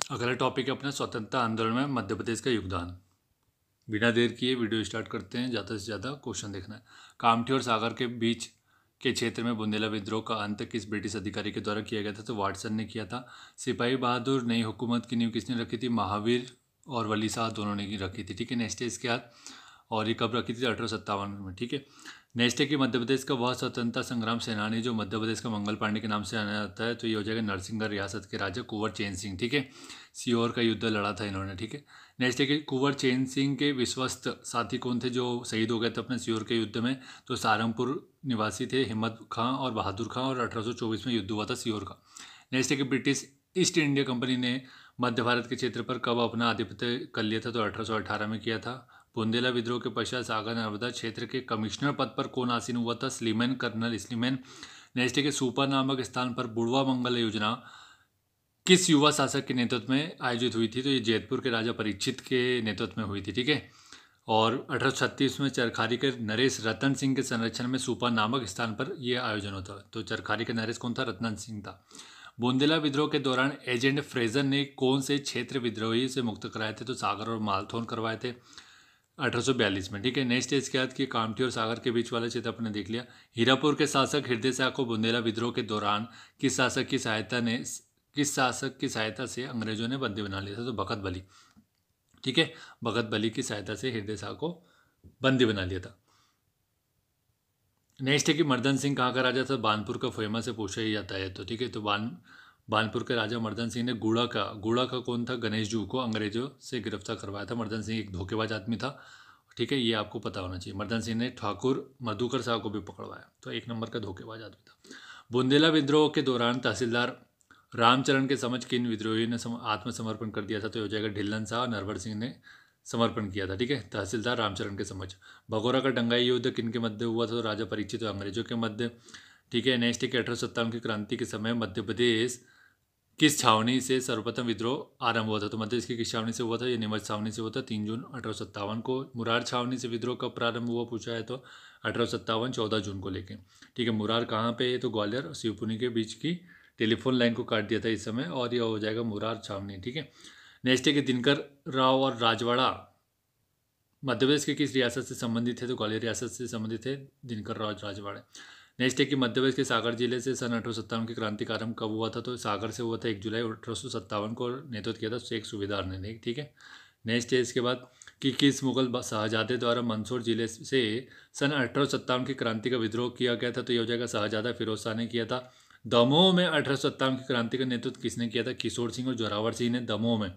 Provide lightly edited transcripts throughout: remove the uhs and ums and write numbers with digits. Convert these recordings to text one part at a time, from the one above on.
अगला टॉपिक है अपना स्वतंत्रता आंदोलन में मध्य प्रदेश का योगदान। बिना देर किए वीडियो स्टार्ट करते हैं। ज़्यादा से ज़्यादा क्वेश्चन देखना है। कामठी और सागर के बीच के क्षेत्र में बुंदेला विद्रोह का अंत किस ब्रिटिश अधिकारी के द्वारा किया गया था? तो वाटसन ने किया था। सिपाही बहादुर नई हुकूमत की नींव किसने रखी थी? महावीर और वली शाह दोनों ने रखी थी। ठीक है, नेक्स्ट है इसके बाद, और ये कब रखी थी? 1857 में। ठीक है, नेक्स्ट है कि मध्य प्रदेश का वह स्वतंत्रता संग्राम सेनानी जो मध्य प्रदेश का मंगल पांडे के नाम से जाना जाता है, तो ये हो जाएगा नरसिंहगढ़ रियासत के राजा कुंवर चैन सिंह। ठीक है, सीहोर का युद्ध लड़ा था इन्होंने। ठीक है, नेक्स्ट है कि कुंवर चैन सिंह के विश्वस्त साथी कौन थे जो शहीद हो गए थे अपने सीहोर के युद्ध में? तो सहारनपुर निवासी थे हिम्मत खां और बहादुर खां, और 1824 में युद्ध हुआ था सीहोर का। नेक्स्ट है कि ब्रिटिश ईस्ट इंडिया कंपनी ने मध्य भारत के क्षेत्र पर कब अपना आधिपत्य कर लिया था? तो 1818 में किया था। बुंदेला विद्रोह के पश्चात सागर नर्मदा क्षेत्र के कमिश्नर पद पर कौन आसीन हुआ था? Sleeman, colonel Sleeman. नेक्स्ट है कि सुपर नामक स्थान पर बुढ़वा मंगल योजना किस युवा शासक के नेतृत्व में आयोजित हुई थी? तो ये जैतपुर के राजा परीक्षित के नेतृत्व में हुई थी। ठीक है, और 1836 में चरखारी के नरेश रतन सिंह के संरक्षण में सुपा नामक स्थान पर यह आयोजन होता। तो चरखारी के नरेश कौन था? रतन सिंह था। बुंदेला विद्रोह के दौरान एजेंट फ्रेजर ने कौन से क्षेत्र विद्रोही से मुक्त कराए थे? तो सागर और मालथोन करवाए थे 1842 में। ठीक है, नेक्स्ट है इसके बाद कि कामठी और सागर के बीच वाला क्षेत्र अपने देख लिया। हीरापुर के शासक हृदय शाह को बुंदेला विद्रोह के दौरान किस शासक की सहायता से अंग्रेजों ने बंदी बना लिया था? तो भगत बली। ठीक है, भगत बली की सहायता से हृदय शाह को बंदी बना लिया था। नेक्स्ट है कि मर्दन सिंह कहाँ का राजा था? बानपुर का फेमस है, पूछा ही जाता है। तो ठीक है, तो बानपुर के राजा मर्दन सिंह ने गुड़ा का कौन था? गणेश जू को अंग्रेजों से गिरफ्तार करवाया था। मर्दन सिंह एक धोखेबाज आदमी था। ठीक है, ये आपको पता होना चाहिए। मर्दन सिंह ने ठाकुर मधुकर शाह को भी पकड़वाया, तो एक नंबर का धोखेबाज आदमी था। बुंदेला विद्रोह के दौरान तहसीलदार रामचरण के समझ किन विद्रोही ने आत्मसमर्पण कर दिया था? तो हो जाएगा ढिल्लन शाह, नरवर सिंह ने समर्पण किया था। ठीक है, तहसीलदार रामचरण के समझ। भगोरा का दंगाई युद्ध किन के मध्य हुआ था? तो राजा परीक्षित और अंग्रेजों के मध्य। ठीक है, नेक्स्ट है कि 1857 की क्रांति के समय मध्य प्रदेश किस छावनी से सर्वप्रथम विद्रोह आरंभ हुआ था? तो मध्य प्रदेश की किस छावनी से हुआ था? ये नीमच छावनी से हुआ था 3 जून 1857 को। मुरार छावनी से विद्रोह कब प्रारंभ हुआ पूछा है, तो 1857 14 जून को लेके। ठीक है, मुरार कहाँ पे है? तो ग्वालियर और शिवपुरी के बीच की टेलीफोन लाइन को काट दिया था इस समय, और यह हो जाएगा मुरार छावनी। ठीक है, नेक्स्ट है कि दिनकर राव और राजवाड़ा मध्य प्रदेश के किस रियासत से संबंधित है? तो ग्वालियर रियासत से संबंधित है दिनकर राव राजवाड़ा। नेक्स्ट है कि मध्य प्रदेश के सागर जिले से सन 1857 की क्रांति का आरंभ कब हुआ था? तो सागर से हुआ था 1 जुलाई 1857 को, नेतृत्व किया था शेख सुबेदार ने। ठीक है, नेक्स्ट है इसके बाद कि किस मुगल शाहजादे द्वारा मंदसौर जिले से सन 1857 की क्रांति का विद्रोह किया गया था? तो ये हो जाएगा शाहजादा फिरोज शाह ने किया था। दमोह में 1857 की क्रांति का नेतृत्व किसने किया था? किशोर सिंह और जोरावर सिंह ने दमोह में।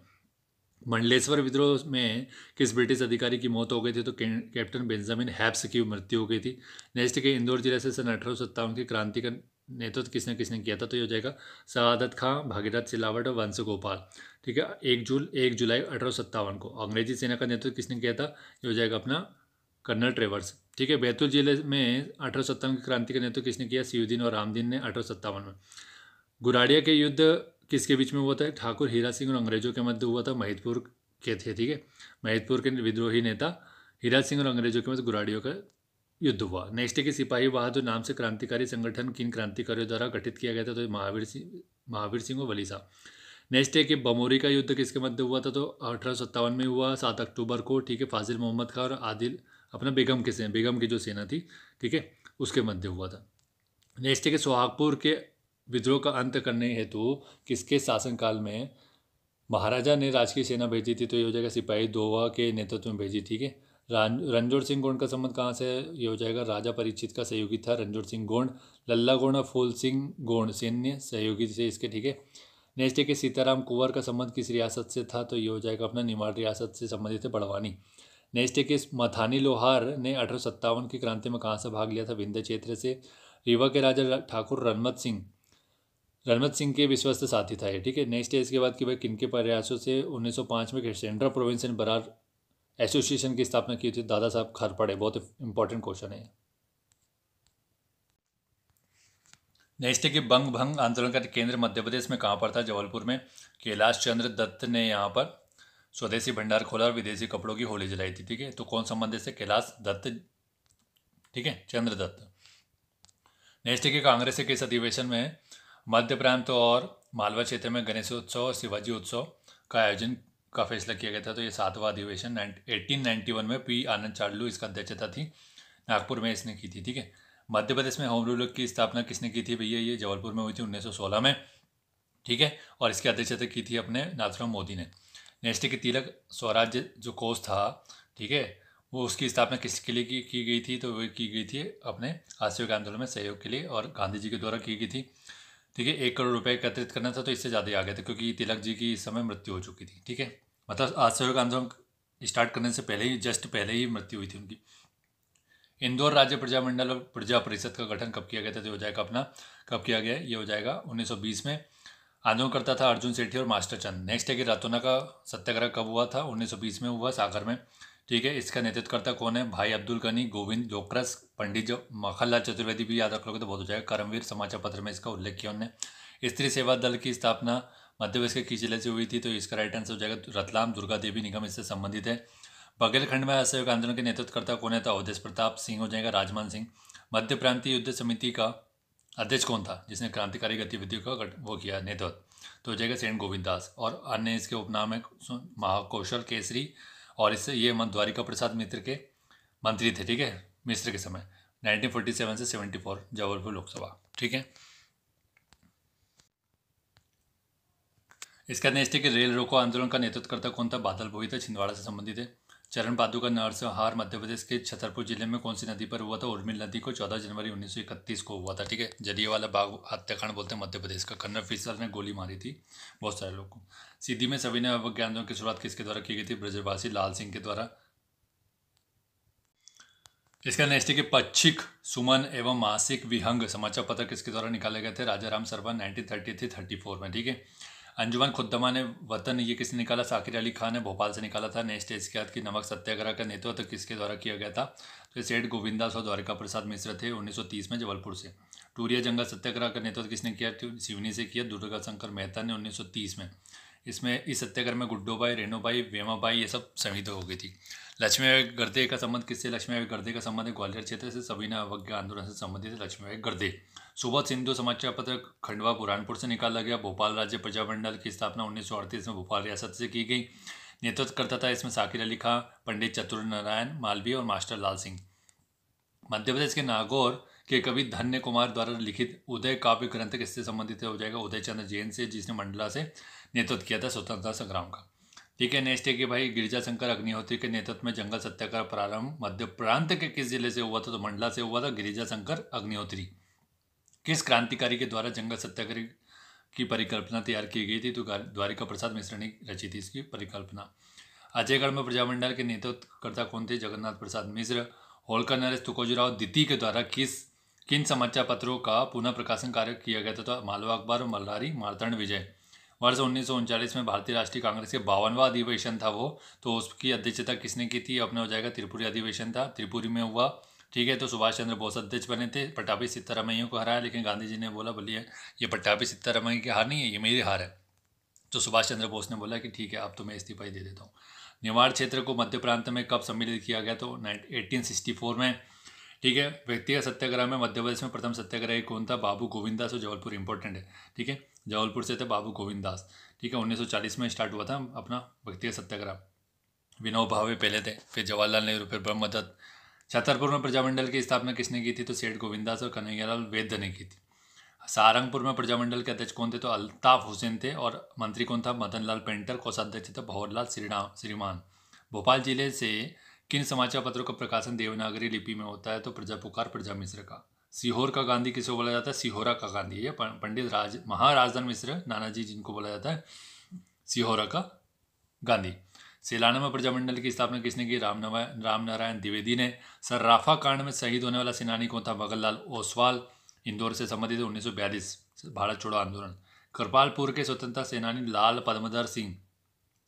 मंडलेश्वर विद्रोह में किस ब्रिटिश अधिकारी की मौत हो गई थी? तो कैप्टन बेंजामिन हैप्स की मृत्यु हो गई थी। नेक्स्ट के इंदौर जिले से सन 1857 की क्रांति का नेतृत्व किसने किसने किया था? तो ये हो जाएगा शहादत खां, भागीरथ सिलावट और वंश गोपाल। ठीक है, 1 जुलाई 1857 को। अंग्रेजी सेना का नेतृत्व किसने किया था? ये हो जाएगा अपना कर्नल ट्रेवर्स। ठीक है, बैतूल जिले में 1857 की क्रांति का नेतृत्व किसने किया? सियुद्दीन और रामदीन ने 1857 में। गुराड़िया के युद्ध किसके बीच में हुआ था? ठाकुर हीरा सिंह और अंग्रेजों के मध्य हुआ था। महिदपुर के थे। ठीक है, महिदपुर के विद्रोही नेता हीरा सिंह और अंग्रेजों के मध्य गुराड़ियों का युद्ध हुआ। नेक्स्ट है कि सिपाही बहादुर नाम से क्रांतिकारी संगठन किन क्रांतिकारियों द्वारा गठित किया गया था? तो महावीर सिंह और वली शाह। नेक्स्ट है कि बमोरी का युद्ध किसके मध्य हुआ था? तो 1857 में हुआ 7 अक्टूबर को। ठीक है, फाजिल मोहम्मद खां और आदिल अपना बेगम की जो सेना थी, ठीक है, उसके मध्य हुआ था। नेक्स्ट है कि सोहागपुर के विद्रोह का अंत करने हेतु किसके शासनकाल में महाराजा ने राजकीय सेना भेजी थी? तो ये हो जाएगा सिपाही दोवा के नेतृत्व में भेजी। ठीक है, रणजोड़ सिंह गोंड का संबंध कहाँ से है? ये हो जाएगा राजा परीक्षित का सहयोगी था रणजोड़ सिंह गोंड। लल्ला गोंड और फूल सिंह गोंड सैन्य सहयोगी से इसके। ठीक है, नेक्स्ट है कि सीताराम कुंवर का संबंध किस रियासत से था? तो ये हो जाएगा अपना निमाड़ रियासत से संबंधित है, बड़वानी। नेक्स्ट है कि मथानी लोहार ने 1857 की क्रांति में कहाँ से भाग लिया था? विंध्य क्षेत्र से। रीवा के राजा ठाकुर रणमत सिंह के विश्वस्त साथी था ये। ठीक है, नेक्स्ट है इसके बाद कि भाई किनके प्रयासों से 1905 में central province and Berar association की स्थापना की थी? दादा साहब खारपड़े। बहुत इंपॉर्टेंट क्वेश्चन है। नेक्स्ट है कि बंग भंग आंदोलन का केंद्र मध्य प्रदेश में कहाँ पर था? जबलपुर में। कैलाश चंद्र दत्त ने यहाँ पर स्वदेशी भंडार खोला और विदेशी कपड़ों की होली जलाई थी। ठीक है, तो कौन संबंधित है? कैलाश दत्त। ठीक है, चंद्र दत्त। नेक्स्ट है कि कांग्रेस के इस अधिवेशन में मध्य प्रांत और मालवा क्षेत्र में गणेशोत्सव और शिवाजी उत्सव का आयोजन का फैसला किया गया था। तो ये 7वां अधिवेशन 1891 में पी आनंद चार्लू इसका अध्यक्षता थी, नागपुर में इसने की थी। ठीक है। मध्य प्रदेश में होम रूल की स्थापना किसने की थी भैया? ये जबलपुर में हुई थी 1916 में। ठीक है। और इसकी अध्यक्षता की थी अपने नाथुराम मोदी ने। नेक्स्ट की तिलक स्वराज्य जो कोष था, ठीक है, वो उसकी स्थापना किसके लिए की गई थी? तो वो की गई थी अपने असहयोग आंदोलन में सहयोग के लिए और गांधी जी के द्वारा की गई थी। ठीक है। 1 करोड़ रुपए एकत्रित करना था, तो इससे ज़्यादा ही आ गया था क्योंकि तिलक जी की इस समय मृत्यु हो चुकी थी। ठीक है। मतलब असहयोग आंदोलन स्टार्ट करने से पहले ही, जस्ट पहले ही मृत्यु हुई थी उनकी। इंदौर राज्य प्रजामंडल और प्रजा परिषद का गठन कब किया गया था? तो हो जाएगा अपना, कब किया गया? ये हो जाएगा 1920 में। आंदोलन करता था अर्जुन सेठी और मास्टर चंद। नेक्स्ट है कि रतौना का सत्याग्रह कब हुआ था? 1920 में हुआ, सागर में। ठीक है। इसका नेतृत्व करता कौन है? भाई अब्दुल गनी, गोविंद जोक्रस, पंडित जो मखनलाल चतुर्वेदी भी याद रख लोगे तो बहुत हो जाएगा। कर्मवीर समाचार पत्र में इसका उल्लेख किया उन्होंने। स्त्री सेवा दल की स्थापना मध्य प्रदेश के किस जिले से हुई थी? तो इसका राइट आंसर हो जाएगा रतलाम। दुर्गा देवी निगम इससे संबंधित है। बघेलखंड में असहयोग आंदोलन के नेतृत्व करता कौन है? तो अवधेश प्रताप सिंह हो जाएगा, राजमान सिंह। मध्य प्रांतीय युद्ध समिति का अध्यक्ष कौन था जिसने क्रांतिकारी गतिविधियों का वो किया नेतृत्व? तो हो जाएगा सेठ गोविंद दास। और अन्य इसके उपनाम है महाकौशल केसरी, और इससे ये द्वारिका प्रसाद मित्र के मंत्री थे। ठीक है। मिश्र के समय 1947 से 74 जबलपुर लोकसभा। ठीक है। इसका नेक्स्ट है कि रेल रोको आंदोलन का नेतृत्व करता कौन था? बादल बोई छिंदवाड़ा से संबंधित है। चरण पादुका नरसंहार मध्य प्रदेश के छतरपुर जिले में कौन सी नदी पर हुआ था? उर्मिल नदी को 14 जनवरी 1931 को हुआ था। ठीक है। जलियांवाला बाग हत्याकांड बोलते हैं मध्य प्रदेश का। कर्नल फिशर ने गोली मारी थी बहुत सारे लोगों को। सीधी में सविनय अवज्ञा आंदोलन की शुरुआत किसके द्वारा की गई थी? ब्रजवासी लाल सिंह के द्वारा। इसका नेक्स्ट है कि पच्छिक सुमन एवं मासिक विहंग समाचार पत्र किसके द्वारा निकाले गए थे? राजा राम सरवन 1934 में। ठीक है। अंजुमन खुद्दमा ने वतन ये किसने निकाला? साकिर अली खान ने भोपाल से निकाला था। नेक्स्ट इसके बाद की नमक सत्याग्रह का नेतृत्व किसके द्वारा किया गया था? तो सेठ गोविंदास और द्वारिका प्रसाद मिश्र थे 1930 में जबलपुर से। टूरिया जंगल सत्याग्रह का नेतृत्व किसने किया? सिवनी से किया दुर्गा शंकर मेहता ने 1930 में। इसमें इस सत्याग्रह में गुड्डोबाई, रेणुबाई, वेमाबाई ये सब शहीद हो गई थी। लक्ष्मीबाई गर्दे का संबंध किससे? लक्ष्मीबाई गर्दे का संबंध ग्वालियर क्षेत्र से। सविनय अवज्ञा आंदोलन से संबंधित है लक्ष्मीबाई गर्दे। सुबोध सिंधु समाचार पत्र खंडवा बुरहानपुर से निकाला गया। भोपाल राज्य प्रजामंडल की स्थापना 1938 में भोपाल रियासत से की गई। नेतृत्व करता था इसमें साकिर अली खां, पंडित चतुर नारायण मालवीय और मास्टर लाल सिंह। मध्य प्रदेश के नागौर के कवि धन्य कुमार द्वारा लिखित उदय काव्य ग्रंथ किससे संबंधित हो जाएगा? उदय चंद्र जैन से, जिसने मंडला से नेतृत्व किया था स्वतंत्रता संग्राम का। ठीक है। नेक्स्ट है कि भाई गिरिजा शंकर अग्निहोत्री के नेतृत्व में जंगल सत्याग्रह प्रारंभ मध्य प्रांत के किस जिले से हुआ था? तो मंडला से हुआ था गिरिजा शंकर अग्निहोत्री। किस क्रांतिकारी के द्वारा जंगल सत्याग्रह की परिकल्पना तैयार की गई थी? तो द्वारिका प्रसाद मिश्र ने रची थी इसकी परिकल्पना। अजयगढ़ में प्रजामंडल के नेतृत्वकर्ता कौन थे? जगन्नाथ प्रसाद मिश्र। होलकर नरेश तुकोजीराव द्वितीय के द्वारा किन समाचार पत्रों का पुनः प्रकाशन कार्य किया गया था? तो मालवा अखबार और मल्हारी मार्तंड विजय। वर्ष 1939 में भारतीय राष्ट्रीय कांग्रेस के 52वां अधिवेशन था वो, तो उसकी अध्यक्षता किसने की थी? अपने हो जाएगा त्रिपुरी अधिवेशन था, त्रिपुरी में हुआ। ठीक है। तो सुभाष चंद्र बोस अध्यक्ष बने थे। पट्टाभी सिद्धारमैया को हराया, लेकिन गांधी जी ने बोला बोलिए ये पट्टाभी सिद्धारमैया की हार नहीं है, ये मेरी हार है। तो सुभाष चंद्र बोस ने बोला कि ठीक है, अब तो मैं इस्तीफा ही दे देता हूँ। निवाड़ क्षेत्र को मध्य प्रांत में कब सम्मिलित किया गया? तो 1864 में। ठीक है। व्यक्तिगत सत्याग्रह में मध्य प्रदेश में प्रथम सत्याग्रही कौन था? बाबू गोविंद दास और जबलपुर इंपॉर्टेंट है। ठीक है। जबलपुर से थे बाबू गोविंद दास। ठीक है। 1940 में स्टार्ट हुआ था अपना व्यक्तिगत सत्याग्रह। विनोबा भावे पहले थे, फिर जवाहरलाल नेहरू, फिर ब्रह्मदत्त। छतरपुर में प्रजामंडल की स्थापना किसने की थी? तो सेठ गोविंदास और कन्हैयालाल वैद्य ने की थी। सारंगपुर में प्रजामंडल के अध्यक्ष कौन थे? तो अल्ताफ हुसैन थे। और मंत्री कौन था? मदन लाल पेंटर। कोषाध्यक्ष था भंवरलाल श्रीमान। भोपाल जिले से किन समाचार पत्रों का प्रकाशन देवनागरी लिपि में होता है? तो प्रजा पुकार, प्रजा मिश्र का। सीहोर का गांधी किसे बोला जाता है? सिहोरा का गांधी। ये पंडित महाराजधन मिश्र नानाजी जिनको बोला जाता है सिहोरा का गांधी। सेलाना में प्रजामंडल की स्थापना किसने की? रामनारायण द्विवेदी ने। सर्राफा कांड में शहीद होने वाला सेनानी कौन था? भगतलाल ओसवाल। इंदौर से संबंधित 1942 भारत छोड़ो आंदोलन। कृपालपुर के स्वतंत्रता सेनानी लाल पद्मधर सिंह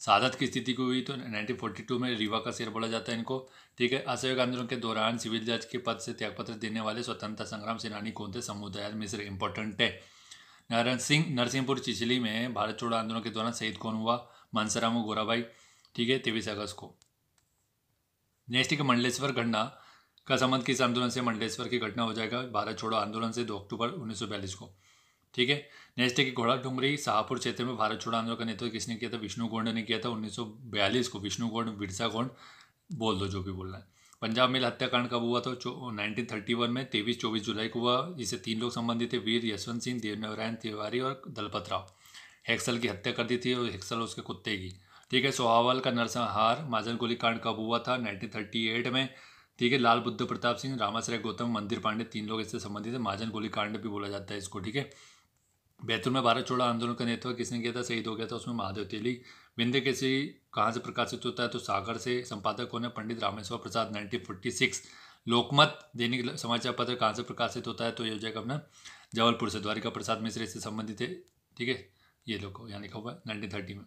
शहादत की स्थिति को हुई तो 1942 में रीवा का शेर बोला जाता है इनको। ठीक है। असहयोग आंदोलन के दौरान सिविल जज के पद से त्यागपत्र देने वाले स्वतंत्रता संग्राम सेनानी कौन थे? समुदयाल मिश्र। इंपॉर्टेंट है। नरसिंहपुर चिचली में भारत छोड़ो आंदोलन के दौरान शहीद कौन हुआ? मानसराम और गोराबाई। ठीक है। 23 अगस्त को। नेक्स्ट के मंडलेश्वर घटना का संबंध किस आंदोलन से? मंडलेश्वर की घटना हो जाएगा भारत छोड़ो आंदोलन से 2 अक्टूबर 1942 को। ठीक है। नेक्स्ट है कि घोड़ा डुंगरी शाहपुर क्षेत्र में भारत छोड़ो आंदोलन का नेतृत्व किसने किया था? विष्णु गोंड ने किया था 1942 को। विष्णु गोंड, बिरसा गोंड, बोल दो जो भी बोलना है। पंजाब मिल हत्याकांड कब हुआ था? 1931 में 23-24 जुलाई को हुआ। जिसे 3 लोग संबंधित थे, वीर यशवंत सिंह, देवनारायण तिवारी और दलपत राव। हेक्सल की हत्या कर दी थी और हेक्सल उसके कुत्ते की। ठीक है। सोहावल का नरसंहार माजन गोली कांड कब हुआ था? 1938 में। ठीक है। लाल बुद्ध प्रताप सिंह, रामाश्रय गौतम, मंदिर पांडे, 3 लोग इससे संबंधित है। माजन गोली कांड भी बोला जाता है इसको। ठीक है। बैतूल में भारत छोड़ो आंदोलन का नेतृत्व किसने किया था? शहीद हो गया था उसमें महादेव तेली। विंध्य केसरी कहाँ से प्रकाशित होता है? तो सागर से। संपादक कौन है? पंडित रामेश्वर प्रसाद। 1946। लोकमत दैनिक समाचार पत्र कहाँ से प्रकाशित होता है? तो ये हो जाएगा अपना जबलपुर से। द्वारिका प्रसाद मिश्र इससे संबंधित है। ठीक है। ये लोग यहाँ लिखा हुआ है 1930 में।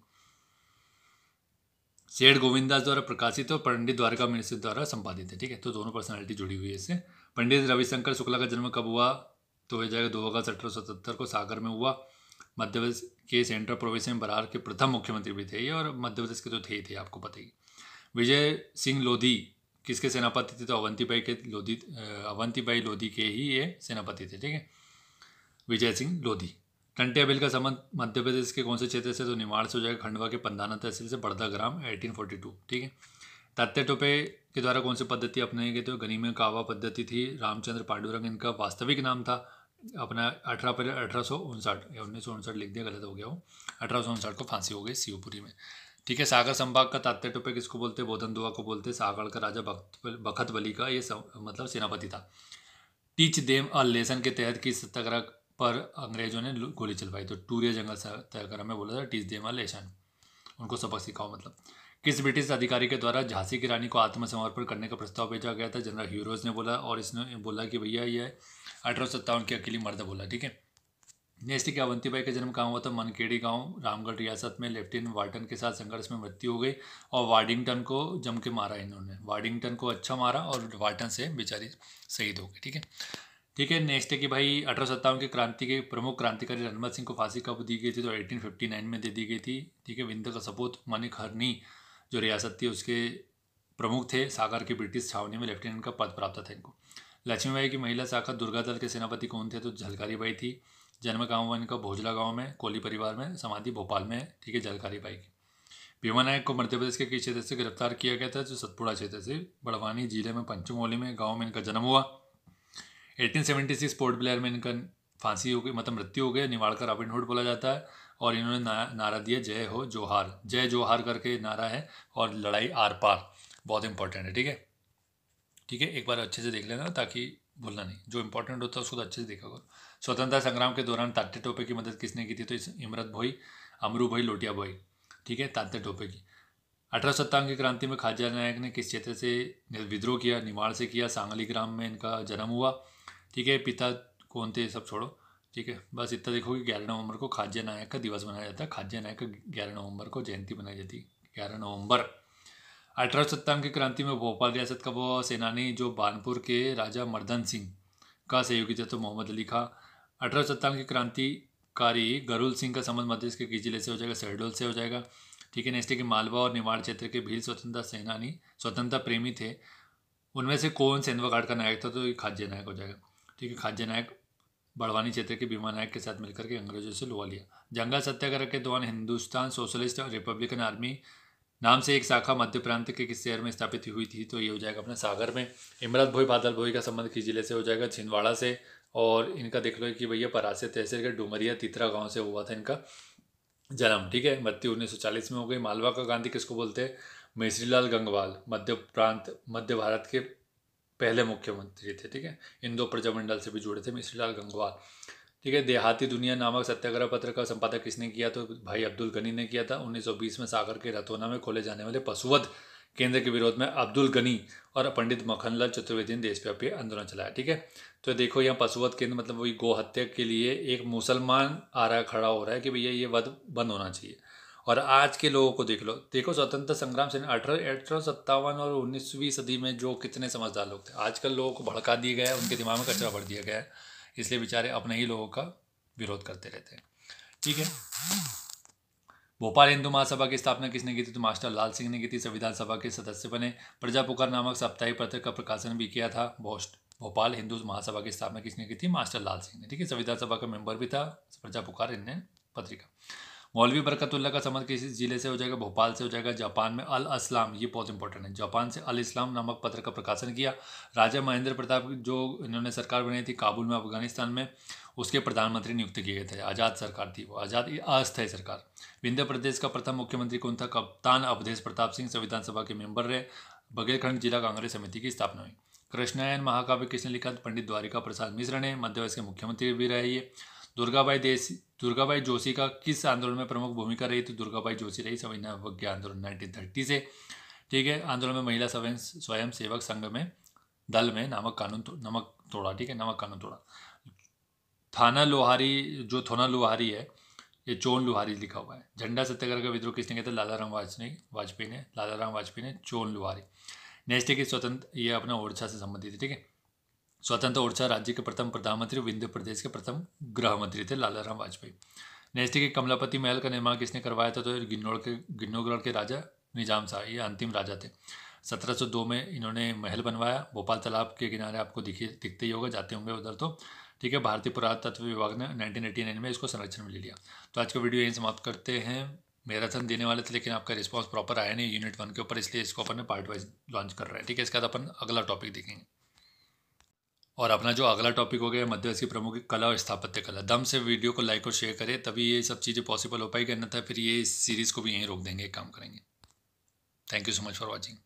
सेठ गोविंदास द्वारा प्रकाशित और पंडित द्वारका मिश्र द्वारा संपादित है। ठीक है। तो दोनों पर्सनालिटी जुड़ी हुई है इससे। पंडित रविशंकर शुक्ला का जन्म कब हुआ? तो हो जाएगा 2 अगस्त 1877 को सागर में हुआ। मध्य प्रदेश के सेंट्रल प्रोविंस में बरार के प्रथम मुख्यमंत्री भी थे ये, और मध्य प्रदेश के तो थे ही थे, आपको पता ही। विजय सिंह लोधी किसके सेनापति थे? तो अवंतीबाई लोधी के ही ये सेनापति थे। ठीक है। विजय सिंह लोधी। टंटिया बिल का संबंध मध्य प्रदेश के कौन से क्षेत्र से? तो निमाड़ से हो जाएगा। खंडवा के पंदाना तहसील से। बड़दा ग्राम 1842। ठीक है। तात्या टोपे के द्वारा कौन सी पद्धति अपनाई गई? तो गनीमे कावा पद्धति थी। रामचंद्र पांडुरंग इनका वास्तविक नाम था। अपना 18 अप्रैल 1859 या 1959 लिख दिया, गलत हो गया वो। 1859 को फांसी हो गई शिवपुरी में। ठीक है। सागर संभाग का तात्या टोपे किसको बोलते हैं? बोधन दुआ को बोलते हैं। सागर का राजा बखत बली का ये मतलब सेनापति था। टीच देम अ लेसन के तहत किस सत्याग्रह पर अंग्रेजों ने गोली चलवाई? तो टूरिया जंगल सत्याग्रह में बोला था टीच देम अ लेसन, उनको सबक सिखाओ मतलब। किस ब्रिटिश अधिकारी के द्वारा झांसी की रानी को आत्मसमर्पण करने का प्रस्ताव भेजा गया था? जनरल ह्यूरोज ने बोला, और इसने बोला कि भैया ये 1857 की अकेली मर्द बोला। ठीक है। नेक्स्ट की अवंतीबाई का जन्म कहाँ हुआ था? मनकेड़ी गांव, रामगढ़ रियासत में। लेफ्टिनेंट वार्टन के साथ संघर्ष में मृत्यु हो गई और वार्डिंगटन को जम के मारा इन्होंने। वार्डिंगटन को अच्छा मारा और वार्टन से बेचारी शहीद हो गई। ठीक है। ठीक है। नेक्स्ट है कि भाई 1857 की क्रांति के प्रमुख क्रांतिकारी रणमत सिंह को फांसी कब दी गई थी? तो 1859 में दे दी गई थी। ठीक है। विंध्य का सपूत मानिक हरनी जो रियासत थी उसके प्रमुख थे। सागर की ब्रिटिश छावनी में लेफ्टिनेंट का पद प्राप्त था इनको। लक्ष्मीबाई की महिला शाखा दुर्गादल के सेनापति कौन थे? तो झलकारी बाई थी। जन्म गाँव हुआ इनका भोजला गाँव में, कोली परिवार में। समाधि भोपाल में। ठीक है। झलकारी बाई की। भीमा नायक को मध्य प्रदेश के किस क्षेत्र से गिरफ्तार किया गया था? जो सतपुड़ा क्षेत्र से। बड़वानी जिले में पंचमोली में गाँव में इनका जन्म हुआ। 1876 पोर्ट ब्लेयर में इनका फांसी हो गई, मतलब मृत्यु हो गई। निवाड़ का रॉबिनहुड बोला जाता है। और इन्होंने नारा दिया जय हो जोहार। जय जोहार करके नारा है, और लड़ाई आर पार, बहुत इंपॉर्टेंट है। ठीक है। ठीक है। एक बार अच्छे से देख लेना ताकि भूलना नहीं, जो इंपॉर्टेंट होता है उसको तो अच्छे से देखा करो। स्वतंत्रता संग्राम के दौरान तात्या टोपे की मदद किसने की थी? तो इमरत भोई, अमरू भाई, लोटिया भाई। ठीक है। तात्या टोपे की। 1857 की क्रांति में खाजा नायक ने किस क्षेत्र से विद्रोह किया? निमाड़ से किया। सांगली ग्राम में इनका जन्म हुआ। ठीक है। पिता कौन थे सब छोड़ो। ठीक है। बस इतना देखो कि 11 नवंबर को खाद्य नायक का दिवस मनाया जाता है। खाद्य नायक का 11 नवंबर को जयंती मनाई जाती है। 11 नवंबर। 1857 की क्रांति में भोपाल रियासत का वो सेनानी जो बानपुर के राजा मर्दन सिंह का सहयोगी थे, तो मोहम्मद अली खां। 1857 की क्रांतिकारी गरुल सिंह का संबंध मध्य प्रदेश के किस जिले से हो जाएगा? शहडोल से हो जाएगा। ठीक है। नेक्स्ट है कि मालवा और निमाड़ क्षेत्र के भील स्वतंत्रता सेनानी, स्वतंत्रता प्रेमी थे, उनमें से कौन सेंधवा घाट का नायक था? तो ये खाद्य नायक हो जाएगा। ठीक है। खाद्य नायक बड़वानी क्षेत्र के भीमा नायक के साथ मिलकर के अंग्रेजों से लोहा लिया। जंगल सत्याग्रह के दौरान हिंदुस्तान सोशलिस्ट रिपब्लिकन आर्मी नाम से एक शाखा मध्य प्रांत के किस शहर में स्थापित हुई थी? तो ये हो जाएगा अपना सागर में। इमरत भोई बादल भोई का संबंध किस जिले से हो जाएगा? छिंदवाड़ा से। और इनका देख लो कि भैया परासे तहसील के डुमरिया तितरा गांव से हुआ था इनका जन्म। ठीक है। मृत्यु 1940 में हो गई। मालवा का गांधी किसको बोलते हैं? मिश्रीलाल गंगवाल, मध्य भारत के पहले मुख्यमंत्री थे। ठीक है। इंदो प्रजामंडल से भी जुड़े थे मिश्रीलाल गंगवाल। ठीक है। देहाती दुनिया नामक सत्याग्रह पत्र का संपादक किसने किया? तो भाई अब्दुल गनी ने किया था। 1920 में सागर के रतौना में खोले जाने वाले पशुवध केंद्र के विरोध में अब्दुल गनी और पंडित मखनलाल चतुर्वेदी ने देशव्यापी आंदोलन चलाया। ठीक है। तो देखो यहाँ पशुवध केंद्र मतलब वही गौ हत्या के लिए एक मुसलमान आ रहा है, खड़ा हो रहा है कि भैया ये वध बंद होना चाहिए। और आज के लोगों को देखो स्वतंत्रता संग्राम से 1857 और 19वीं सदी में जो कितने समझदार लोग थे, आजकल लोगों को भड़का दिया गया है, उनके दिमाग में कचरा भर दिया गया है, इसलिए बेचारे अपने ही लोगों का विरोध करते रहते हैं। ठीक है। भोपाल हिंदू महासभा की स्थापना किसने की थी? तो मास्टर लाल सिंह ने की थी। संविधान सभा के सदस्य बने। प्रजा पुकार नामक साप्ताहिक पत्र का प्रकाशन भी किया था भोपाल हिंदू महासभा की स्थापना किसने की थी? मास्टर लाल सिंह ने। ठीक है, संविधान सभा का मेंबर भी था, प्रजा पुकार इनने पत्रिका। मौलवी बरकतुल्ला का संबंध किस जिले से हो जाएगा? भोपाल से हो जाएगा। जापान में अल अस्लाम, ये बहुत इंपॉर्टेंट है, जापान से अल इस्लाम नामक पत्र का प्रकाशन किया। राजा महेंद्र प्रताप जो इन्होंने सरकार बनाई थी काबुल में अफगानिस्तान में, उसके प्रधानमंत्री नियुक्त किए गए थे। आज़ाद सरकार थी वो, आज़ाद अस्थायी सरकार। विंध्य प्रदेश का प्रथम मुख्यमंत्री कौन था? कप्तान अवधेश प्रताप सिंह, संविधान सभा के मेंबर रहे। बघेलखंड जिला कांग्रेस समिति की स्थापना हुई। कृष्णायन महाकाव्य किसने लिखा? पंडित द्वारिका प्रसाद मिश्र ने। मध्य प्रदेश के मुख्यमंत्री भी रहे ये। दुर्गाबाई जोशी का किस आंदोलन में प्रमुख भूमिका रही थी? दुर्गाबाई जोशी रही सविनय अवज्ञा आंदोलन 1930 से। ठीक है, आंदोलन में महिला स्वयं सेवक संघ में दल में नमक कानून तोड़ा। ठीक है, नमक कानून तोड़ा। थाना लोहारी है, ये चोन लोहारी लिखा हुआ है। झंडा सत्याग्रह का विद्रोह किसने किया था? लालाराम वाजपेयी ने चोन लोहारी। नेक्स्ट है कि स्वतंत्र, ये अपना ओडिशा से संबंधित है। ठीक है, स्वतंत्र ओडिशा राज्य के प्रथम प्रधानमंत्री, विंध्य प्रदेश के प्रथम गृह मंत्री थे लालाराम वाजपेयी। नेक्स्ट है कि कमलापति महल का निर्माण किसने करवाया था? तो गिन्नौगढ़ के राजा निजाम शाह, ये अंतिम राजा थे। 1702 में इन्होंने महल बनवाया। भोपाल तालाब के किनारे आपको दिखते ही होगा, जाते होंगे उधर तो। ठीक है, भारतीय पुरातत्व विभाग ने 1989 में इसको संरक्षण में ले लिया। तो आज का वीडियो यहीं समाप्त करते हैं। मैराथन देने वाले थे लेकिन आपका रिस्पांस प्रॉपर आया नहीं यूनिट 1 के ऊपर, इसलिए इसको अपन पार्ट वाइज लॉन्च कर रहे हैं। ठीक है, इसके बाद अपन अगला टॉपिक देखेंगे। और अपना जो अगला टॉपिक हो गया मध्य प्रदेश की प्रमुख कला और स्थापत्य कला। दम से वीडियो को लाइक और शेयर करें, तभी ये सब चीज़ें पॉसिबल हो पाएगी, अन्यथा फिर ये इस सीरीज़ को भी यहीं रोक देंगे, काम करेंगे। Thank you so much for watching.